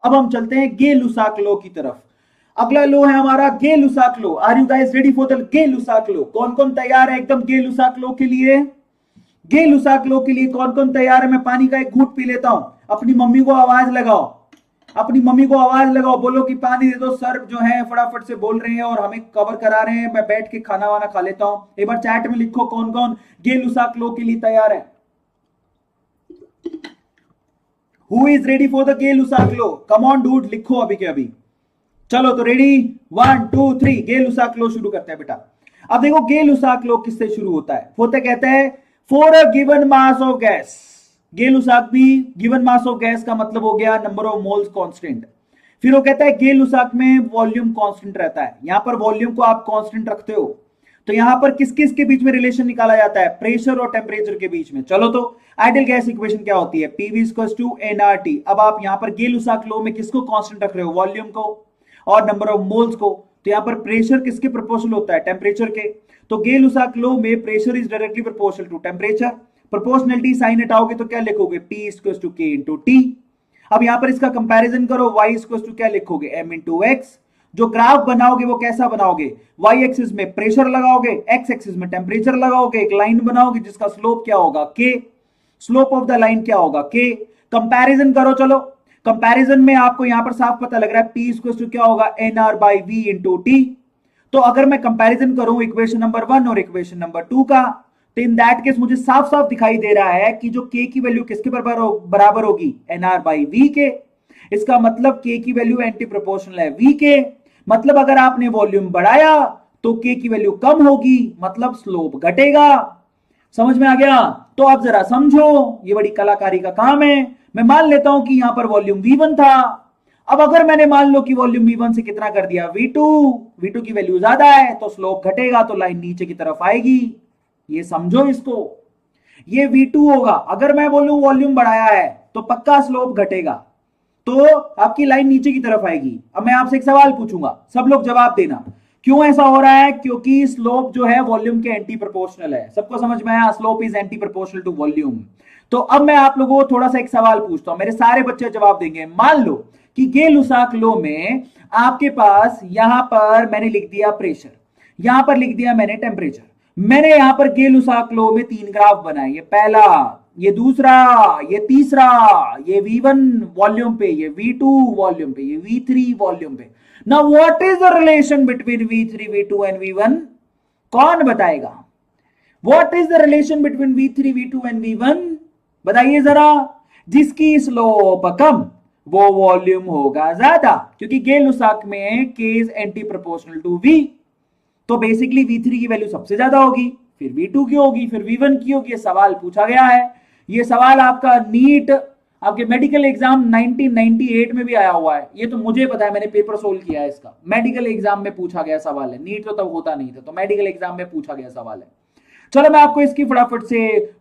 अब हम चलते हैं गे-लुसाक लॉ की तरफ। अगला लॉ है हमारा Gay Lussac law. Are you guys ready for the Gay Lussac law? कौन कौन तैयार है एकदम गे-लुसाक लॉ के लिए? गे-लुसाक लॉ के लिए कौन कौन तैयार है? मैं पानी का एक घूंट पी लेता हूं। अपनी मम्मी को आवाज लगाओ, अपनी मम्मी को आवाज लगाओ, बोलो कि पानी दे दो। सर जो है फटाफट से बोल रहे हैं और हमें कवर करा रहे हैं। मैं बैठ के खाना वाना खा लेता हूं। एक बार चैट में लिखो कौन कौन गे-लुसाक लॉ के लिए तैयार है। Who is ready for the Gay Lussac law? Come on dude, लिखो अभी के अभी। चलो तो रेडी, 1 2 3 गे-लुसाक लॉ शुरू करते हैं बेटा। अब देखो गे-लुसाक लॉ किससे शुरू होता है? होते कहते हैं for a given mass of gas. Gay Lussac भी गिवन मास ऑफ गैस का मतलब हो गया नंबर ऑफ मोल्स कांस्टेंट। फिर वो कहता है गे-लुसाक में वॉल्यूम कांस्टेंट रहता है। यहां पर वॉल्यूम को आप कांस्टेंट रखते हो, तो यहां पर किस किस के बीच में रिलेशन निकाला जाता है? प्रेशर और टेम्परेचर के बीच में। चलो तो आइडियल गैस इक्वेशन क्या होती है? PV equals to NRT. अब आप यहां पर गे-लुसाक लॉ में किसको कांस्टेंट रख रहे हो? वॉल्यूम को और नंबर ऑफ मोल्स को। तो यहां पर प्रेशर किसके प्रोपोर्शनल होता है? टेम्परेचर के। तो गे-लुसाक लॉ में pressure is directly proportional to temperature. Proportionality sign हटाओगे तो क्या लिखोगे? P equals to K into T। अब यहां पर इसका कंपैरिजन करो, y इक्वल्स टू क्या लिखोगे? M into x. जो ग्राफ बनाओगे वो कैसा बनाओगे? y एक्सिस में प्रेशर लगाओगे, x एक्सिस में टेम्परेचर लगाओगे, एक लाइन बनाओगे जिसका स्लोप क्या होगा? K। Slope of the line क्या होगा? K। कंपैरिजन करो। चलो कंपैरिजन में आपको यहां पर साफ पता लग रहा है P इक्वल्स टू क्या होगा? NR by V into T। तो अगर मैं कंपैरिजन करूं इक्वेशन नंबर 1 और इक्वेशन नंबर 2 का, तो इन दैट केस मुझे साफ साफ दिखाई दे रहा है कि जो K की वैल्यू किसके बराबर होगी? NR बाई V के। इसका मतलब K की वैल्यू एंटी प्रोपोर्शनल है V के। मतलब अगर आपने वॉल्यूम बढ़ाया तो K की वैल्यू कम होगी, मतलब स्लोप घटेगा। समझ में आ गया? तो अब जरा समझो, ये बड़ी कलाकारी का काम है। मैं मान लेता हूं कि यहां पर वॉल्यूम V1 था। अब अगर मैंने मान लो कि वॉल्यूम V1 से कितना कर दिया? V2 की वैल्यू ज्यादा है तो स्लोप घटेगा, तो लाइन नीचे की तरफ आएगी। ये समझो इसको, ये V2 होगा। अगर मैं बोलूं वॉल्यूम बढ़ाया है तो पक्का स्लोप घटेगा, तो आपकी लाइन नीचे की तरफ आएगी। अब मैं आपसे एक सवाल पूछूंगा, सब लोग जवाब देना। क्यों ऐसा हो रहा है? क्योंकि स्लोप जो है वॉल्यूम के एंटी प्रोपोर्शनल है। सबको समझ में आया? Slope is anti proportional to volume. तो अब मैं आप लोगों को थोड़ा सा एक सवाल पूछता हूं, मेरे सारे बच्चे जवाब देंगे। मान लो कि गे-लुसाक लॉ में आपके पास यहां पर मैंने लिख दिया प्रेशर, यहां पर लिख दिया मैंने टेम्परेचर। मैंने यहां पर गे-लुसाक लॉ में 3 ग्राफ बनाए, ये पहला, ये दूसरा, ये तीसरा। ये V1 वॉल्यूम पे, ये V2 वॉल्यूम पे, ये V3 वॉल्यूम पे। Now what is the relation between V3 V2 and V1? कौन बताएगा? What is the relation between V3 V2 and V1? बताइए जरा। जिसकी स्लोप कम वो वॉल्यूम होगा ज्यादा, क्योंकि गे-लुसाक में K is anti proportional to V। तो बेसिकली V3 की वैल्यू सबसे ज्यादा होगी, फिर V2 की होगी, फिर V1 की होगी। ये सवाल पूछा गया है। ये सवाल आपका नीट आपके मेडिकल एग्जाम 1998 में भी आया हुआ है। ये तो मुझे पता है, मैंने पेपर सोल्व किया है इसका। मेडिकल एग्जाम में पूछा गया सवाल है। नीट तो तब होता नहीं था, तो मेडिकल एग्जाम में पूछा गया सवाल है। चलो मैं आपको इसकी फटाफट से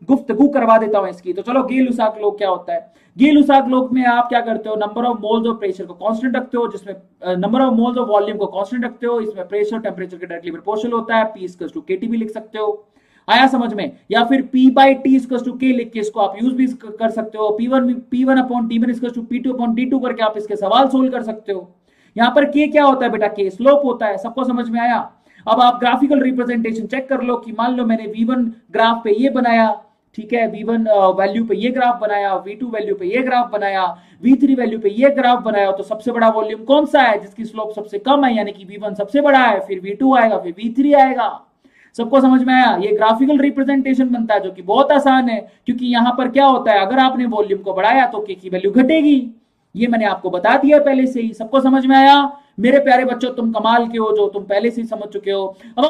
गुफ्तगू करवा देता हूं इसकी। तो चलो गे-लुसाक लॉ क्या होता है? गे-लुसाक लॉ में आप क्या करते हो? Number of moles of pressure को कांस्टेंट रखते हो, जिसमें number of moles of volume को कांस्टेंट रखते हो। इसमें प्रेशर टेम्परेचर के डायरेक्टली प्रोपोर्शनल होता है। P इक्वल्स टू KT भी लिख सकते हो। आया समझ में? या फिर P by T equals to K लिख के इसको आप यूज भी कर सकते हो। P1 upon T1 equals to P2 upon T2 करके आप इसके सवाल सोल्व कर सकते हो। यहां पर K क्या होता है बेटा? K स्लोप होता है। सबको समझ में आया? अब आप ग्राफिकल रिप्रेजेंटेशन चेक कर लो कि मान लो मैंने V1 ग्राफ पे ये बनाया, ठीक है, V1 वैल्यू पे ये ग्राफ बनाया, V2 वैल्यू पे ये ग्राफ बनाया, V3 वैल्यू पे ये ग्राफ बनाया। तो सबसे बड़ा वॉल्यूम कौन सा है? जिसकी स्लोप सबसे कम है, यानी कि V1 सबसे बड़ा है, फिर V2 आएगा, फिर V3 आएगा। सबको समझ में आया? ये ग्राफिकल रिप्रेजेंटेशन बनता है, जो कि बहुत आसान है, क्योंकि यहां पर क्या होता है, अगर आपने वॉल्यूम को बढ़ाया तो K की वैल्यू घटेगी। ये मैंने आपको बता दिया पहले से ही। सबको समझ में आया? मेरे प्यारे बच्चों, तुम कमाल के हो जो तुम पहले से ही समझ चुके हो। अब